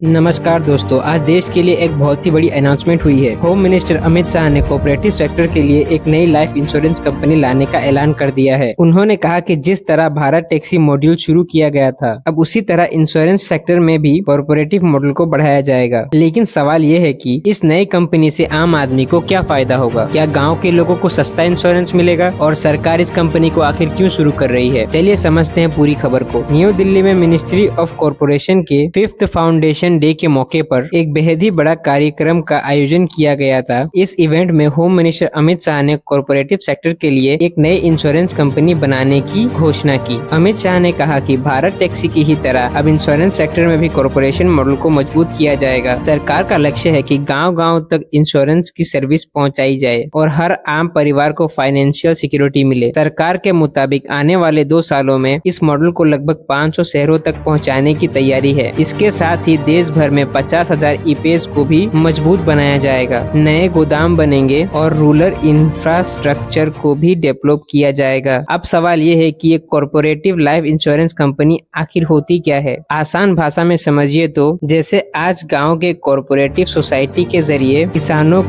नमस्कार दोस्तों, आज देश के लिए एक बहुत ही बड़ी अनाउंसमेंट हुई है। होम मिनिस्टर अमित शाह ने कोऑपरेटिव सेक्टर के लिए एक नई लाइफ इंश्योरेंस कंपनी लाने का ऐलान कर दिया है। उन्होंने कहा कि जिस तरह भारत टैक्सी मॉड्यूल शुरू किया गया था, अब उसी तरह इंश्योरेंस सेक्टर में भी कॉर्पोरेटिव मॉडल को बढ़ाया जाएगा। लेकिन सवाल ये है कि इस नई कंपनी से आम आदमी को क्या फायदा होगा? क्या गाँव के लोगों को सस्ता इंश्योरेंस मिलेगा? और सरकार इस कंपनी को आखिर क्यों शुरू कर रही है? चलिए समझते हैं पूरी खबर को। न्यू दिल्ली में मिनिस्ट्री ऑफ कॉर्पोरेशन के 5th फाउंडेशन डे के मौके पर एक बेहद ही बड़ा कार्यक्रम का आयोजन किया गया था। इस इवेंट में होम मिनिस्टर अमित शाह ने कॉर्पोरेटिव सेक्टर के लिए एक नई इंश्योरेंस कंपनी बनाने की घोषणा की। अमित शाह ने कहा कि भारत टैक्सी की ही तरह अब इंश्योरेंस सेक्टर में भी कॉर्पोरेशन मॉडल को मजबूत किया जाएगा। सरकार का लक्ष्य है कि गांव-गांव तक इंश्योरेंस की सर्विस पहुंचाई जाए और हर आम परिवार को फाइनेंशियल सिक्योरिटी मिले। सरकार के मुताबिक आने वाले 2 सालों में इस मॉडल को लगभग 500 शहरों तक पहुंचाने की तैयारी है। इसके साथ ही देश भर में 50,000 ईपीएस को भी मजबूत बनाया जाएगा। नए गोदाम बनेंगे और रूरल इंफ्रास्ट्रक्चर को भी डेवलप किया जाएगा। अब सवाल ये है कि एक कॉर्पोरेटिव लाइफ इंश्योरेंस कंपनी आखिर होती क्या है? आसान भाषा में समझिए तो जैसे आज गांव के कॉर्पोरेटिव सोसाइटी के जरिए किसानों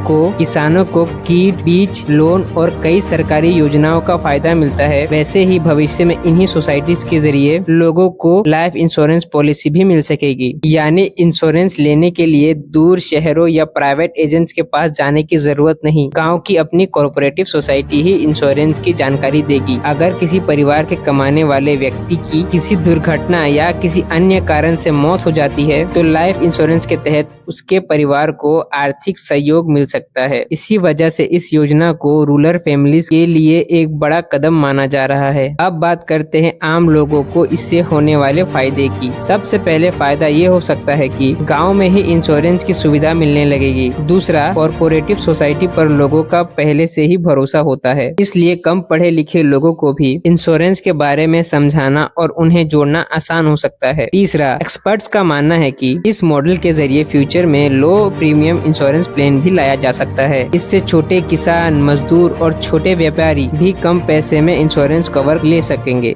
को कीट, बीज, लोन और कई सरकारी योजनाओं का फायदा मिलता है, वैसे ही भविष्य में इन्हीं सोसाइटीज के जरिए लोगों को लाइफ इंश्योरेंस पॉलिसी भी मिल सकेगी। यानी इंश्योरेंस लेने के लिए दूर शहरों या प्राइवेट एजेंट्स के पास जाने की जरूरत नहीं। गांव की अपनी कॉर्पोरेटिव सोसाइटी ही इंश्योरेंस की जानकारी देगी। अगर किसी परिवार के कमाने वाले व्यक्ति की किसी दुर्घटना या किसी अन्य कारण से मौत हो जाती है तो लाइफ इंश्योरेंस के तहत उसके परिवार को आर्थिक सहयोग मिल सकता है। इसी वजह से इस योजना को रूरल फैमिलीज के लिए एक बड़ा कदम माना जा रहा है। अब बात करते हैं आम लोगों को इससे होने वाले फायदे की। सबसे पहले फायदा ये हो सकता है कि गांव में ही इंश्योरेंस की सुविधा मिलने लगेगी। दूसरा, कॉर्पोरेटिव सोसाइटी पर लोगों का पहले से ही भरोसा होता है, इसलिए कम पढ़े लिखे लोगों को भी इंश्योरेंस के बारे में समझाना और उन्हें जोड़ना आसान हो सकता है। तीसरा, एक्सपर्ट्स का मानना है कि इस मॉडल के जरिए फ्यूचर में लो प्रीमियम इंश्योरेंस प्लान भी लाया जा सकता है। इससे छोटे किसान, मजदूर और छोटे व्यापारी भी कम पैसे में इंश्योरेंस कवर ले सकेंगे।